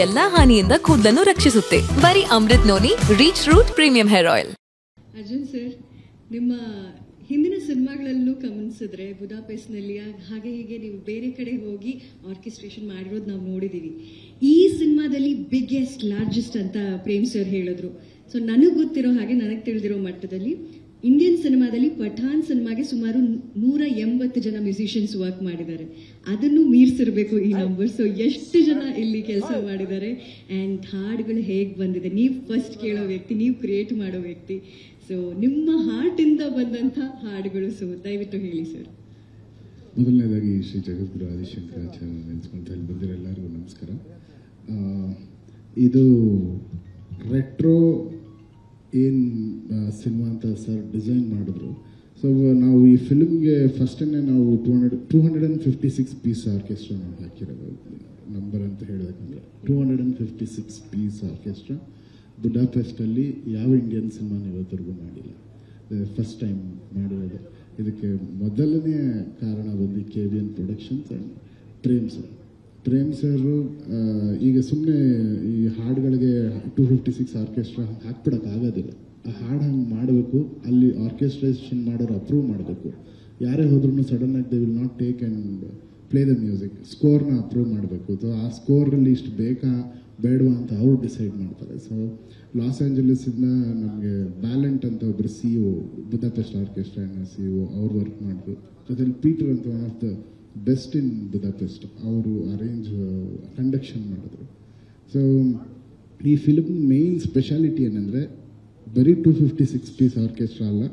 ಎಲ್ಲಾ ಹಾನಿಯಿಂದ ಕೂದಲನ್ನು ರಕ್ಷಿಸುತ್ತೆ. ಬರೀ Amrut noni reach root premium hair oil. Arjun sir, ನಿಮ್ಮ ಹಿಂದಿನ ಸಿನಿಮಾಗಳಲ್ಲೂ ಗಮನಿಸಿದ್ರೆ ಬುದಾಪೆಸ್ಟ್ನಲ್ಲಿ ಹಾಗೆ ಹೀಗೆ ನೀವು ಬೇರೆ ಕಡೆ ಹೋಗಿ ಆರ್ಕೆಸ್ಟ್ರೇಷನ್ ಮಾಡಿರೋದು ನಾವು ನೋಡಿದ್ದೀವಿ. ಈ ಸಿನಿಮಾದಲ್ಲಿ ಬಿಗ್ಗೆಸ್ಟ್ ಲಾರ್ಜೆಸ್ಟ್ ಅಂತ ಪ್ರೇಮ್ ಸರ್ ಹೇಳಿದ್ರು. ಸೊ ನನಗೆ ಗೊತ್ತಿರೋ ಹಾಗೆ, ನನಗೆ ತಿಳಿದಿರೋ ಮಟ್ಟದಲ್ಲಿ ಇಂಡಿಯನ್ ಸಿನಿಮಾದಲ್ಲಿ ಪಠಾನ್ ಸಿನಿಮಾಗೆ ಸುಮಾರು 180 ಜನ ಮ್ಯೂಸಿಷಿಯನ್ಸ್ ವರ್ಕ್ ಮಾಡಿದ್ದಾರೆ. ಅದನ್ನು ಮೀರಿಸಿರ್ಬೇಕು ಈ ನಂಬರ್. ಸೊ ಎಷ್ಟು ಜನ ಇಲ್ಲಿ ಕೆಲಸ ಮಾಡಿದ್ದಾರೆ ಆ್ಯಂಡ್ ಹಾಡುಗಳು ಹೇಗೆ ಬಂದಿದೆ? ನೀವು ಫಸ್ಟ್ ಕೇಳೋ ವ್ಯಕ್ತಿ, ನೀವು ಕ್ರಿಯೇಟ್ ಮಾಡೋ ವ್ಯಕ್ತಿ. ಸೊ ನಿಮ್ಮ ಹಾರ್ಟಿಂದ ಬಂದಂಥ ಹಾಡುಗಳು. ಸೊ ದಯವಿಟ್ಟು ಹೇಳಿ ಸರ್. ಮೊದಲನೇದಾಗಿ ಶ್ರೀ ಜಗದ್ಗುರು ಆದಿಶಂಕರಾಚಾರ್ಯ ನೆನೆಸ್ಕೊಂತ ಇಲ್ಲಿ ಬಂದಿರೋ ಎಲ್ಲರಿಗೂ ನಮಸ್ಕಾರ. ಇದು ರೆಟ್ರೋ ಏನು ಸಿನಿಮಾ ಅಂತ ಸರ್ ಡಿಸೈನ್ ಮಾಡಿದ್ರು. ಸೊ ನಾವು ಈ ಫಿಲ್ಮ್ಗೆ ಫಸ್ಟನ್ನೇ ನಾವು 256 ಪೀಸ್ ಆರ್ಕೆಸ್ಟ್ರಾ ನಾವು ಹಾಕಿರೋದು. ನಂಬರ್ ಅಂತ ಹೇಳಬೇಕಂದ್ರೆ 256 ಪೀಸ್ ಆರ್ಕೆಸ್ಟ್ರಾ ಬುಡಾಪೆಸ್ಟಲ್ಲಿ ಯಾವ ಇಂಡಿಯನ್ ಸಿನಿಮಾನ ಇವತ್ತರೆಗೂ ಮಾಡಿಲ್ಲ. ಫಸ್ಟ್ ಟೈಮ್ ಮಾಡಿರೋದು. ಇದಕ್ಕೆ ಮೊದಲನೇ ಕಾರಣ ಬಂದು KVN ಪ್ರೊಡಕ್ಷನ್ಸ್ ಆ್ಯಂಡ್ ಪ್ರೇಮ್ ಸರು ಈಗ ಸುಮ್ಮನೆ ಈ ಹಾಡುಗಳಿಗೆ 256 ಆರ್ಕೆಸ್ಟ್ರಾ ಹಾಕ್ಬಿಡೋಕ್ಕಾಗೋದಿಲ್ಲ. ಆ ಹಾಡು ಹಂಗೆ ಮಾಡಬೇಕು, ಅಲ್ಲಿ ಆರ್ಕೆಸ್ಟ್ರೇಷನ್ ಮಾಡೋರು ಅಪ್ರೂವ್ ಮಾಡಬೇಕು. ಯಾರೇ ಹೋದ್ರೂ ಸಡನ್ನಾಗಿ they will not take and play the music. ಸ್ಕೋರ್ನ ಅಪ್ರೂವ್ ಮಾಡಬೇಕು. ಸೊ ಆ ಸ್ಕೋರಲ್ಲಿ ಇಷ್ಟು ಬೇಕಾ ಬೇಡವಾ ಅಂತ ಅವ್ರು ಡಿಸೈಡ್ ಮಾಡ್ತಾರೆ. ಸೊ ಲಾಸ್ ಏಂಜಲೀಸಿಂದ ನಮಗೆ ಬ್ಯಾಲೆಂಟ್ ಅಂತ ಒಬ್ಬರು CEO, ಬುದಾಪೆಸ್ಟ್ ಆರ್ಕೆಸ್ಟ್ರಾ CEO, ಅವ್ರು ವರ್ಕ್ ಮಾಡಿದ್ರು. ಜೊತೆಲಿ ಪೀಟರ್ ಅಂತ one of the best in Budapest, ಅವರು ಅರೇಂಜ್ ಕಂಡಕ್ಷನ್ ಮಾಡಿದ್ರು. ಸೊ ಈ ಫಿಲ್ಮ್ ಮೇನ್ ಸ್ಪೆಷಾಲಿಟಿ ಏನಂದರೆ ಬರೀ 256 ಪೀಸ್ ಆರ್ಕೆಸ್ಟ್ರಾ ಅಲ್ಲ,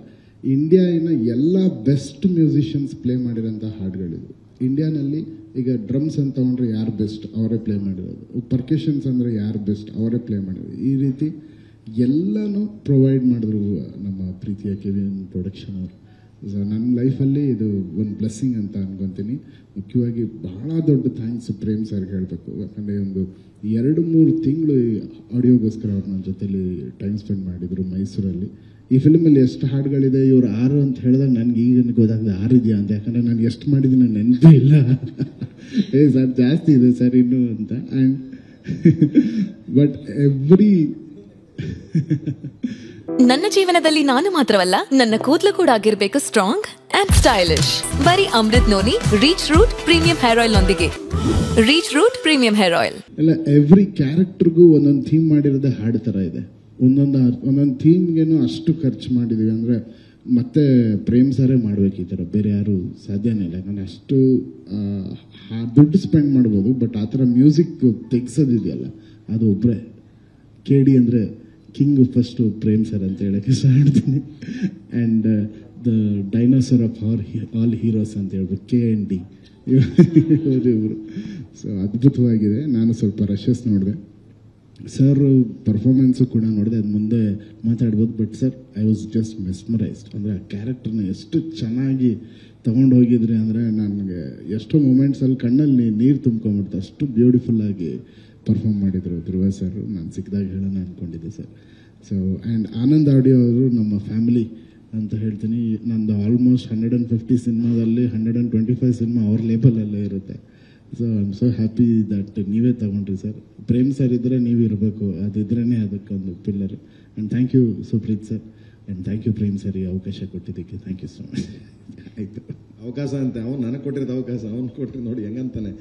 ಇಂಡಿಯಾನ ಎಲ್ಲ ಬೆಸ್ಟ್ ಮ್ಯೂಸಿಷಿಯನ್ಸ್ ಪ್ಲೇ ಮಾಡಿರೋಂಥ ಹಾಡುಗಳಿದು. ಇಂಡಿಯಾನಲ್ಲಿ ಈಗ ಡ್ರಮ್ಸ್ ಅಂತ ತೊಗೊಂಡ್ರೆ ಯಾರು ಬೆಸ್ಟ್ ಅವರೇ ಪ್ಲೇ ಮಾಡಿರೋದು, ಪರ್ಕಷನ್ಸ್ ಅಂದರೆ ಯಾರು ಬೆಸ್ಟ್ ಅವರೇ ಪ್ಲೇ ಮಾಡಿರೋದು. ಈ ರೀತಿ ಎಲ್ಲನೂ ಪ್ರೊವೈಡ್ ಮಾಡಿದ್ರು ನಮ್ಮ ಪ್ರೀತಿಯ KVN ಪ್ರೊಡಕ್ಷನ್ ಅವರು. ಸೊ ನನ್ನ ಲೈಫಲ್ಲಿ ಇದು ಒಂದು ಬ್ಲೆಸ್ಸಿಂಗ್ ಅಂತ ಅನ್ಕೊತೀನಿ. ಮುಖ್ಯವಾಗಿ ಬಹಳ ದೊಡ್ಡ ಥ್ಯಾಂಕ್ಸ್ ಪ್ರೇಮ್ ಸರ್ಗೆ ಹೇಳಬೇಕು. ಯಾಕಂದರೆ ಒಂದು 2-3 ತಿಂಗಳು ಆಡಿಯೋಗೋಸ್ಕರ ಅವ್ರು ನನ್ನ ಜೊತೆಲಿ ಟೈಮ್ ಸ್ಪೆಂಡ್ ಮಾಡಿದರು ಮೈಸೂರಲ್ಲಿ. ಈ ಫಿಲ್ಮಲ್ಲಿ ಎಷ್ಟು ಹಾಡುಗಳಿದೆ, ಇವರು 6 ಅಂತ ಹೇಳಿದಾಗ ನನಗೆ ಈಗ ಗೊತ್ತಾಗ್ತದೆ 6 ಇದೆಯಾ ಅಂತ. ಯಾಕಂದರೆ ನಾನು ಎಷ್ಟು ಮಾಡಿದ್ದೀನಿ ನಾನು ನೆನಪೇ ಇಲ್ಲ. ಸರ್ ಜಾಸ್ತಿ ಇದೆ ಸರ್ ಇನ್ನೂ ಅಂತ. ಆ್ಯಂಡ್ ಬಟ್ ನನ್ನ ಜೀವನದಲ್ಲಿ ನಾನು ಮಾತ್ರವಲ್ಲ, ನನ್ನ ಕೂದಲು ಕೂಡ ಆಗಿರ್ಬೇಕು ಸ್ಟ್ರಾಂಗ್ ಅಂಡ್ ಸ್ಟೈಲಿಶ್. ಬರೀ Amrut noni reach root premium hair oil ನೊಂದಿಗೆ. Reach root premium hair oil ಎಲ್ಲ ಎವ್ರಿ ಕ್ಯಾರೆಕ್ಟರ್ಗೂ ಒಂದೊಂದು ಥೀಮ್ ಮಾಡಿರೋದೇ ಹಾಡು ಥರ ಇದೆ. ಒಂದೊಂದು ಥೀಮ್ಗೇನು ಅಷ್ಟು ಖರ್ಚು ಮಾಡಿದ್ದೀವಿ ಅಂದರೆ ಮತ್ತೆ ಪ್ರೇಮ್ ಸರೇ ಮಾಡಬೇಕು. ಈ ಥರ ಬೇರೆ ಯಾರು ಸಾಧ್ಯನೇ ಇಲ್ಲ. ಯಾಕಂದರೆ ಅಷ್ಟು ದುಡ್ಡು ಸ್ಪೆಂಡ್ ಮಾಡ್ಬೋದು, ಬಟ್ ಆ ಥರ ಮ್ಯೂಸಿಕ್ ತೆಗ್ಸೋದಿದೆಯಲ್ಲ ಅದು ಒಬ್ಬರೇ. KD ಅಂದರೆ ಕಿಂಗ್ ಫಸ್ಟು ಪ್ರೇಮ್ ಸರ್ ಅಂತ ಹೇಳೋಕ್ಕೆ ಇಷ್ಟಪಡ್ತೀನಿ. And the dinosaur of all heroes ಅಂತ ಹೇಳ್ಬೋದು KND ಇವರು. ಸೊ ಅದ್ಭುತವಾಗಿದೆ. ನಾನು ಸ್ವಲ್ಪ ರಶಸ್ ನೋಡಿದೆ, ಸರ್ ಪರ್ಫಾರ್ಮೆನ್ಸು ಕೂಡ ನೋಡಿದೆ, ಅದು ಮುಂದೆ ಮಾತಾಡ್ಬೋದು. But sir I was just mesmerised. ಅಂದರೆ ಆ ಕ್ಯಾರೆಕ್ಟರ್ನ ಎಷ್ಟು ಚೆನ್ನಾಗಿ ತೊಗೊಂಡು ಹೋಗಿದ್ರಿ ಅಂದರೆ ನನಗೆ ಎಷ್ಟೋ ಮೂಮೆಂಟ್ಸಲ್ಲಿ ಕಣ್ಣಲ್ಲಿ ನೀರು ತುಂಬ್ಕೊಂಬಿಡ್ತು. ಅಷ್ಟು ಬ್ಯೂಟಿಫುಲ್ಲಾಗಿ ಪರ್ಫಾರ್ಮ್ ಮಾಡಿದರು ಧ್ರುವ ಸರ್. ನಾನು ಸಿಕ್ಕಿದಾಗ ಹೇಳೋಣ ಅಂದ್ಕೊಂಡಿದ್ದೆ sir. So and Anand audio ಅವರು ನಮ್ಮ ಫ್ಯಾಮಿಲಿ ಅಂತ ಹೇಳ್ತೀನಿ. ನಂದು ಆಲ್ಮೋಸ್ಟ್ 150 ಸಿನಿಮಾದಲ್ಲಿ 125 ಸಿನಿಮಾ ಅವ್ರ ಲೇಬಲಲ್ಲೇ ಇರುತ್ತೆ. So I am so happy that ನೀವೇ ತಗೊಂಡ್ರಿ ಸರ್. ಪ್ರೇಮ್ ಸರ್ ಇದ್ದರೆ ನೀವು ಇರಬೇಕು, ಅದಿದ್ರೇ ಅದಕ್ಕೊಂದು pillar. And thank you Supreeth sir, and thank you Prem sir ಈ ಅವಕಾಶ ಕೊಟ್ಟಿದ್ದಕ್ಕೆ. Thank you so much. ಆಯಿತು, ಅವಕಾಶ ಅಂತ ಅವ್ನು ನನಗೆ ಕೊಟ್ಟಿರೋದು ಅವಕಾಶ, ಅವ್ನು ಕೊಟ್ಟರೆ ನೋಡಿ ಹೆಂಗಂತಾನೆ.